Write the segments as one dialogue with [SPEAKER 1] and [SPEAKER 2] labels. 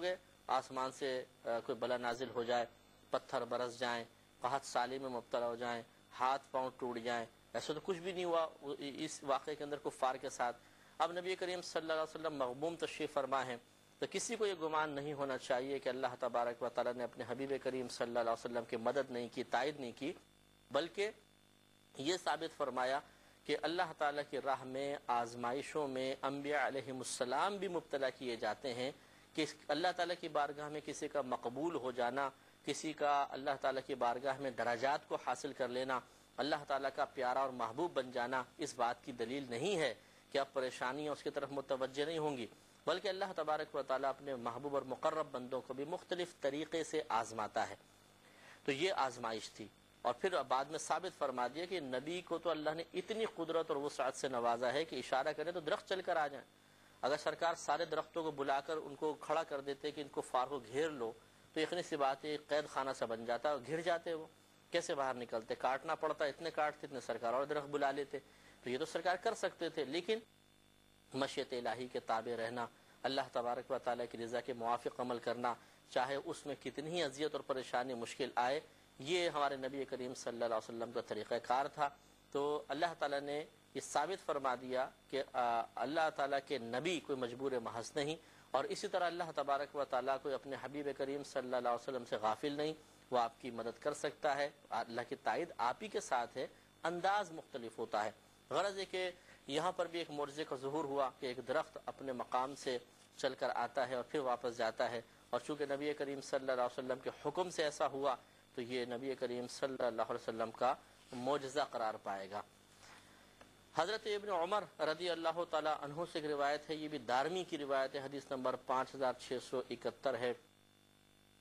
[SPEAKER 1] گئے آسمان سے کوئی بلا نازل ہو جائے، پتھر برس جائیں، قحط سالی میں مبتلا ہو جائیں، ہاتھ پاؤں ٹوٹ جائیں، ایسا تو کچھ بھی نہیں ہوا اس واقعے کے اندر کفار کے ساتھ۔ اب نبی کریم صلی اللہ علیہ وسلم مغبوم تشریف فرما ہیں، تو کسی کو یہ گمان نہیں ہونا چاہیے کہ اللہ تبارک و تعالیٰ نے اپنے حبیب کریم صلی اللہ علیہ وسلم کی مدد نہیں کی، تائید نہیں کی، بلکہ یہ ثابت فرمایا کہ اللہ تعالیٰ کی راہ میں آزمائشوں میں انبیاء علیہم السلام بھی مبتلا کیے جاتے ہیں، کہ اللہ تعالیٰ کی بارگاہ میں کسی کا مقبول ہو جانا، کسی کا اللہ تعالیٰ کی بارگاہ میں درجات کو حاصل کر لینا، اللہ تعالیٰ کا پیارا اور محبوب بن جانا اس بات کی دلیل نہیں ہے کہ اب پریشانیاں اس کی طرف متوجہ نہیں ہوں گی، بلکہ اللہ تبارک و تعالیٰ اپنے محبوب اور مقرب بندوں کو بھی مختلف طریقے سے آزماتا ہے۔ تو یہ آزمائش تھی، اور پھر بعد میں ثابت فرما دیا کہ نبی کو تو اللہ نے اتنی قدرت اور وسعت سے نوازا ہے کہ اشارہ کرے تو درخت چل کر آ جائیں۔ اگر سرکار سارے درختوں کو بلا کر ان کو کھڑا کر دیتے کہ ان کو فار کو گھیر لو، تو یقینی سی بات ہے قید خانہ سا بن جاتا، اور گھر جاتے، وہ کیسے باہر نکلتے، کاٹنا پڑتا، اتنے کاٹتے اتنے سرکار اور درخت بلا لیتے۔ تو یہ تو سرکار کر سکتے تھے، لیکن مشیت الہی کے تابع رہنا، اللہ تبارک و تعالیٰ کی رضا کے موافق عمل کرنا، چاہے اس میں کتنی ہی اذیت اور پریشانی مشکل آئے، یہ ہمارے نبی کریم صلی اللہ علیہ وسلم کا طریقہ کار تھا۔ تو اللہ تعالیٰ نے یہ ثابت فرما دیا کہ اللہ تعالیٰ کے نبی کوئی مجبور محض نہیں، اور اسی طرح اللہ تبارک و تعالیٰ کو اپنے حبیب کریم صلی اللہ علیہ وسلم سے غافل نہیں، وہ آپ کی مدد کر سکتا ہے، اللہ کی تائید آپ ہی کے ساتھ ہے، انداز مختلف ہوتا ہے۔ غرض ہے کہ یہاں پر بھی ایک معجزے کا ظہور ہوا کہ ایک درخت اپنے مقام سے چل کر آتا ہے اور پھر واپس جاتا ہے، اور چونکہ نبی کریم صلی اللہ علیہ وسلم کے حکم سے ایسا ہوا تو یہ نبی کریم صلی اللہ علیہ وسلم کا معجزہ قرار پائے گا۔ حضرت ابن عمر رضی اللہ تعالی عنہ سے ایک روایت ہے، یہ بھی دارمی کی روایت ہے، حدیث نمبر 5671 ہے۔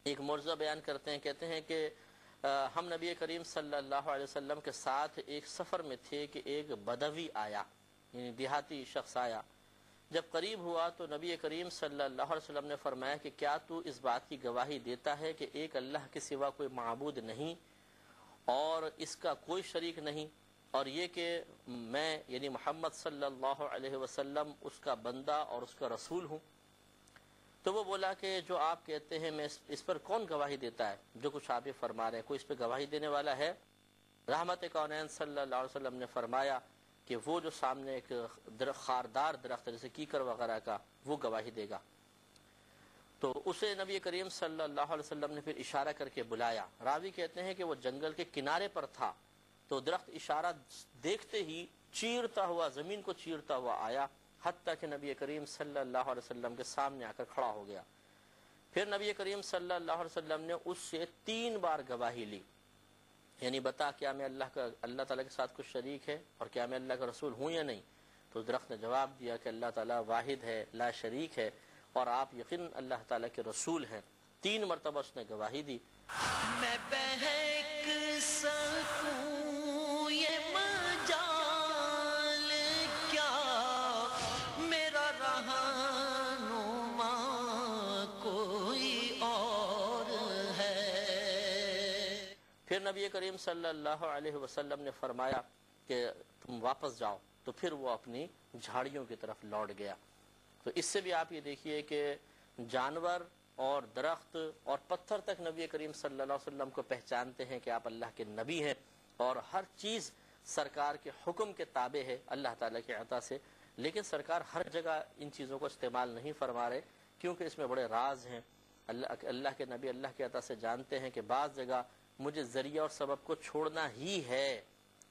[SPEAKER 1] ایک معجزہ بیان کرتے ہیں، کہتے ہیں کہ ہم نبی کریم صلی اللہ علیہ وسلم کے ساتھ ایک سفر میں تھے کہ ایک بدوی آیا، یعنی دیہاتی شخص آیا۔ جب قریب ہوا تو نبی کریم صلی اللہ علیہ وسلم نے فرمایا کہ کیا تو اس بات کی گواہی دیتا ہے کہ ایک اللہ کے سوا کوئی معبود نہیں اور اس کا کوئی شریک نہیں، اور یہ کہ میں یعنی محمد صلی اللہ علیہ وسلم اس کا بندہ اور اس کا رسول ہوں؟ تو وہ بولا کہ جو آپ کہتے ہیں میں اس پر کون گواہی دیتا ہے، جو کچھ آپ یہ فرما رہے ہیں، کوئی اس پہ گواہی دینے والا ہے؟ رحمت کونین صلی اللہ علیہ وسلم نے فرمایا کہ وہ جو سامنے ایک خاردار درخت جیسے کیکر وغیرہ کا، وہ گواہی دے گا۔ تو اسے نبی کریم صلی اللہ علیہ وسلم نے پھر اشارہ کر کے بلایا۔ راوی کہتے ہیں کہ وہ جنگل کے کنارے پر تھا، تو درخت اشارہ دیکھتے ہی چیرتا ہوا، زمین کو چیرتا ہوا آیا، حتیٰ کہ نبی کریم صلی اللہ علیہ وسلم کے سامنے آ کر کھڑا ہو گیا۔ پھر نبی کریم صلی اللہ علیہ وسلم نے اس سے 3 بار گواہی لی، یعنی بتا کیا میں اللہ تعالیٰ کے ساتھ کچھ شریک ہے، اور کیا میں اللہ کا رسول ہوں یا نہیں؟ تو درخت نے جواب دیا کہ اللہ تعالیٰ واحد ہے، لا شریک ہے، اور آپ یقین اللہ تعالیٰ کے رسول ہیں۔ 3 مرتبہ اس نے گواہی دی۔
[SPEAKER 2] میں بہک سکوں یہ مجال کیا، میرا رہنما کوئی اور ہے۔
[SPEAKER 1] پھر نبی کریم صلی اللہ علیہ وسلم نے فرمایا کہ تم واپس جاؤ، تو پھر وہ اپنی جھاڑیوں کی طرف لوٹ گیا۔ تو اس سے بھی آپ یہ دیکھیے کہ جانور اور درخت اور پتھر تک نبی کریم صلی اللہ علیہ وسلم کو پہچانتے ہیں کہ آپ اللہ کے نبی ہیں، اور ہر چیز سرکار کے حکم کے تابع ہے اللہ تعالیٰ کی عطا سے۔ لیکن سرکار ہر جگہ ان چیزوں کو استعمال نہیں فرما رہے، کیونکہ اس میں بڑے راز ہیں۔ اللہ کے نبی اللہ کی عطا سے جانتے ہیں کہ بعض جگہ مجھے ذریعہ اور سبب کو چھوڑنا ہی ہے،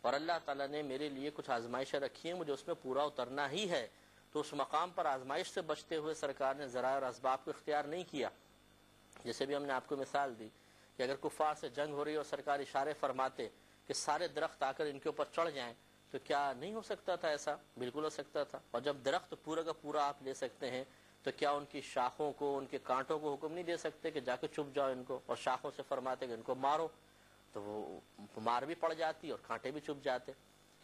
[SPEAKER 1] اور اللہ تعالیٰ نے میرے لیے کچھ آزمائشیں رکھی ہیں، مجھے اس میں پورا اترنا ہی ہے۔ تو اس مقام پر آزمائش سے بچتے ہوئے سرکار نے ذرائع اور اسباب کو اختیار نہیں کیا۔ جیسے بھی ہم نے آپ کو مثال دی کہ اگر کفار سے جنگ ہو رہی ہے اور سرکار اشارے فرماتے کہ سارے درخت آ کر ان کے اوپر چڑھ جائیں، تو کیا نہیں ہو سکتا تھا ایسا؟ بالکل ہو سکتا تھا۔ اور جب درخت پورا کا پورا آپ لے سکتے ہیں، تو کیا ان کی شاخوں کو، ان کے کانٹوں کو حکم نہیں دے سکتے کہ جا کے چپ جاؤ ان کو، اور شاخوں سے فرماتے کہ ان کو مارو؟ تو وہ مار بھی پڑ جاتی اور کانٹے بھی چپ جاتے۔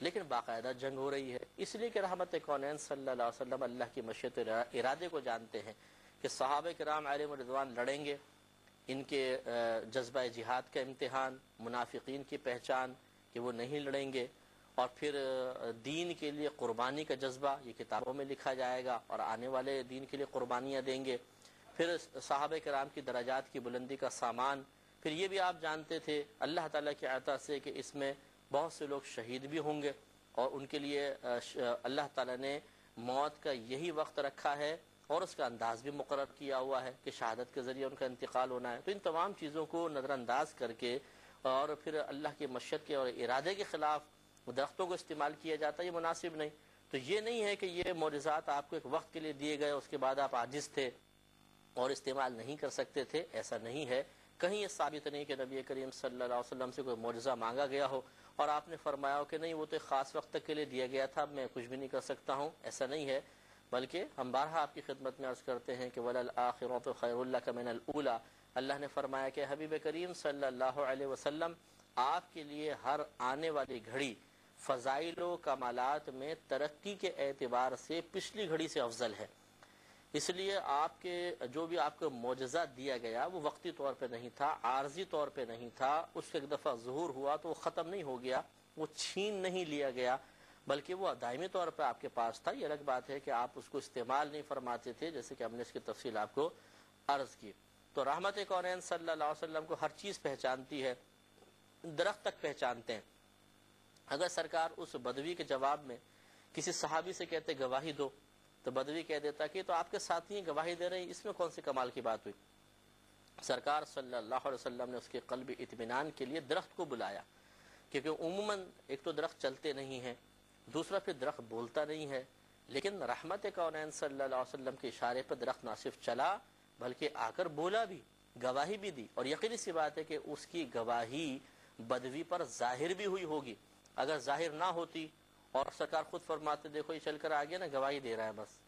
[SPEAKER 1] لیکن باقاعدہ جنگ ہو رہی ہے، اس لیے کہ رحمت کونین صلی اللہ علیہ وسلم اللہ کی مشیت ارادے کو جانتے ہیں کہ صحابہ کرام علیہم رضوان لڑیں گے، ان کے جذبہ جہاد کا امتحان، منافقین کی پہچان کہ وہ نہیں لڑیں گے، اور پھر دین کے لیے قربانی کا جذبہ، یہ کتابوں میں لکھا جائے گا اور آنے والے دین کے لیے قربانیاں دیں گے۔ پھر صحابہ کرام کی درجات کی بلندی کا سامان، پھر یہ بھی آپ جانتے تھے اللہ تعالیٰ کی عطا سے کہ اس میں بہت سے لوگ شہید بھی ہوں گے، اور ان کے لیے اللہ تعالیٰ نے موت کا یہی وقت رکھا ہے اور اس کا انداز بھی مقرر کیا ہوا ہے کہ شہادت کے ذریعے ان کا انتقال ہونا ہے۔ تو ان تمام چیزوں کو نظر انداز کر کے اور پھر اللہ کی مشیت کے اور ارادے کے خلاف درختوں کو استعمال کیا جاتا ہے، یہ مناسب نہیں۔ تو یہ نہیں ہے کہ یہ معجزات آپ کو ایک وقت کے لیے دیے گئے، اس کے بعد آپ عاجز تھے اور استعمال نہیں کر سکتے تھے، ایسا نہیں ہے۔ کہیں یہ ثابت نہیں کہ نبی کریم صلی اللہ علیہ وسلم سے کوئی معجزہ مانگا گیا ہو اور آپ نے فرمایا ہو کہ نہیں وہ تو ایک خاص وقت تک کے لیے دیا گیا تھا، میں کچھ بھی نہیں کر سکتا ہوں، ایسا نہیں ہے۔ بلکہ ہم بارہا آپ کی خدمت میں عرض کرتے ہیں کہ وَلَلْآخِرَةُ خَيْرٌ لَكَ مِنَ الْأُولَىٰ، اللہ نے فرمایا کہ حبیب کریم صلی اللہ علیہ وسلم آپ کے لیے ہر آنے والی گھڑی فضائل و کمالات میں ترقی کے اعتبار سے پچھلی گھڑی سے افضل ہے۔ اس لیے آپ کے جو بھی آپ کو معجزہ دیا گیا وہ وقتی طور پہ نہیں تھا، عارضی طور پہ نہیں تھا، اس کا ایک دفعہ ظہور ہوا تو وہ ختم نہیں ہو گیا، وہ چھین نہیں لیا گیا، بلکہ وہ دائمی طور پہ آپ کے پاس تھا۔ یہ الگ بات ہے کہ آپ اس کو استعمال نہیں فرماتے تھے، جیسے کہ ہم نے اس کی تفصیل آپ کو عرض کی۔ تو رحمت کونین صلی اللہ علیہ وسلم کو ہر چیز پہچانتی ہے، درخت تک پہچانتے ہیں۔ اگر سرکار اس بدوی کے جواب میں کسی صحابی سے کہتے گواہی دو تو بدوی کہہ دیتا کہ تو آپ کے ساتھی گواہی دے رہے ہیں، اس میں کون سی کمال کی بات ہوئی؟ سرکار صلی اللہ علیہ وسلم نے اس کے قلبی اطمینان کے لیے درخت کو بلایا، کیونکہ عموماً ایک تو درخت چلتے نہیں ہیں، دوسرا پھر درخت بولتا نہیں ہے، لیکن رحمت کونین صلی اللہ علیہ وسلم کے اشارے پر درخت نہ صرف چلا بلکہ آ کر بولا بھی، گواہی بھی دی، اور یقینی سی بات ہے کہ اس کی گواہی بدوی پر ظاہر بھی ہوئی ہوگی۔ اگر ظاہر نہ ہوتی اور سرکار خود فرماتے دیکھو یہ چل کر آ گیا نا، گواہی دے رہا ہے بس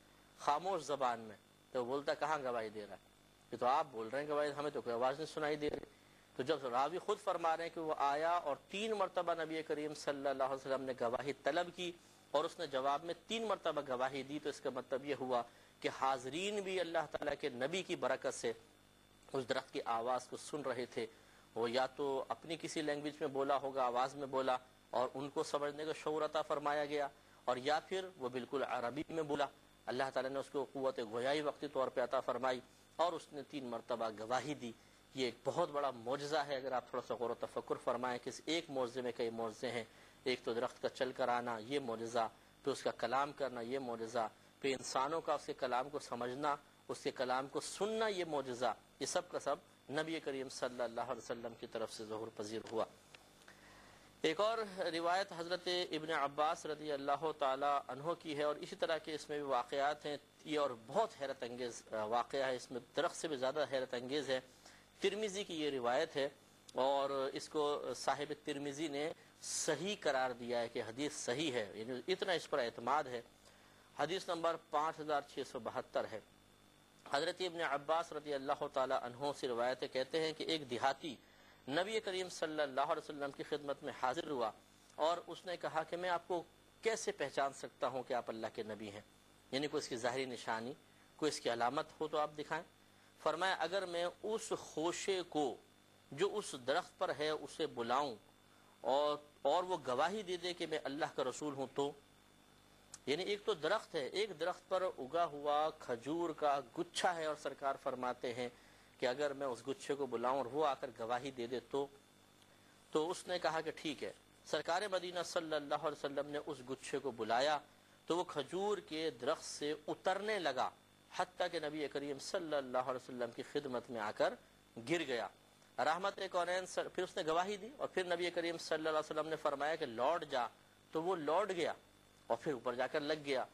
[SPEAKER 1] خاموش زبان میں، تو بولتا کہاں گواہی دے رہا ہے، یہ تو آپ بول رہے ہیں گواہی، ہمیں تو کوئی آواز نہیں سنائی دے رہی۔ تو جب راوی خود فرما رہے ہیں کہ وہ آیا اور 3 مرتبہ نبی کریم صلی اللہ علیہ وسلم نے گواہی طلب کی اور اس نے جواب میں 3 مرتبہ گواہی دی، تو اس کا مطلب یہ ہوا کہ حاضرین بھی اللہ تعالیٰ کے نبی کی برکت سے اس درخت کی آواز کو سن رہے تھے۔ وہ یا تو اپنی کسی لینگویج میں بولا ہوگا، آواز میں بولا اور ان کو سمجھنے کا شعور عطا فرمایا گیا، اور یا پھر وہ بالکل عربی میں بولا، اللہ تعالیٰ نے اس کو قوت گویائی وقتی طور پہ عطا فرمائی اور اس نے 3 مرتبہ گواہی دی۔ یہ ایک بہت بڑا معجزہ ہے۔ اگر آپ تھوڑا سا غور و تفکر فرمائیں کہ اس ایک معجزے میں کئی معجزے ہیں، ایک تو درخت کا چل کر آنا یہ معجزہ، پھر اس کا کلام کرنا یہ معجزہ، پھر انسانوں کا اس کے کلام کو سمجھنا، اس کے کلام کو سننا یہ معجزہ، یہ سب کا سب نبی کریم صلی اللہ علیہ وسلم کی طرف سے ظہور پذیر ہوا۔ ایک اور روایت حضرت ابن عباس رضی اللہ تعالی عنہ کی ہے، اور اسی طرح کے اس میں بھی واقعات ہیں، یہ اور بہت حیرت انگیز واقعہ ہے، اس میں درخت سے بھی زیادہ حیرت انگیز ہے۔ ترمذی کی یہ روایت ہے اور اس کو صاحب ترمذی نے صحیح قرار دیا ہے کہ حدیث صحیح ہے، یعنی اتنا اس پر اعتماد ہے۔ حدیث نمبر 5672 ہے۔ حضرت ابن عباس رضی اللہ تعالی عنہ سے روایت کہتے ہیں کہ ایک دیہاتی نبی کریم صلی اللہ علیہ وسلم کی خدمت میں حاضر ہوا اور اس نے کہا کہ میں آپ کو کیسے پہچان سکتا ہوں کہ آپ اللہ کے نبی ہیں، یعنی کوئی اس کی ظاہری نشانی، کوئی اس کی علامت ہو تو آپ دکھائیں۔ فرمایا اگر میں اس خوشے کو جو اس درخت پر ہے اسے بلاؤں اور وہ گواہی دے دے کہ میں اللہ کا رسول ہوں تو، یعنی ایک تو درخت ہے، ایک درخت پر اگا ہوا کھجور کا گچھا ہے، اور سرکار فرماتے ہیں کہ اگر میں اس گچھے کو بلاؤں اور وہ آ کر گواہی دے دے تو اس نے کہا کہ ٹھیک ہے۔ سرکار مدینہ صلی اللہ علیہ وسلم نے اس گچھے کو بلایا تو وہ کھجور کے درخت سے اترنے لگا، حتیٰ کہ نبی کریم صلی اللہ علیہ وسلم کی خدمت میں آ کر گر گیا۔ رحمت کونین پھر اس نے گواہی دی اور پھر نبی کریم صلی اللہ علیہ وسلم نے فرمایا کہ لوٹ جا، تو وہ لوٹ گیا اور پھر اوپر جا کر لگ گیا۔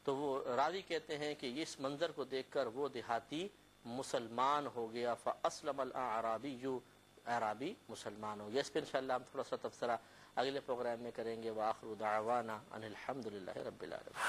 [SPEAKER 1] تو وہ راوی کہتے ہیں کہ اس منظر کو دیکھ کر وہ دیہاتی مسلمان ہو گیا، فَأَسْلَمَ الْأَعْرَابِيُّ، اعرابی مسلمان ہو گیا۔ اس پہ انشاءاللہ ہم تھوڑا سا تبصرہ اگلے پروگرام میں کریں گے۔ وآخر دعوانا ان الحمدللہ رب العالمین۔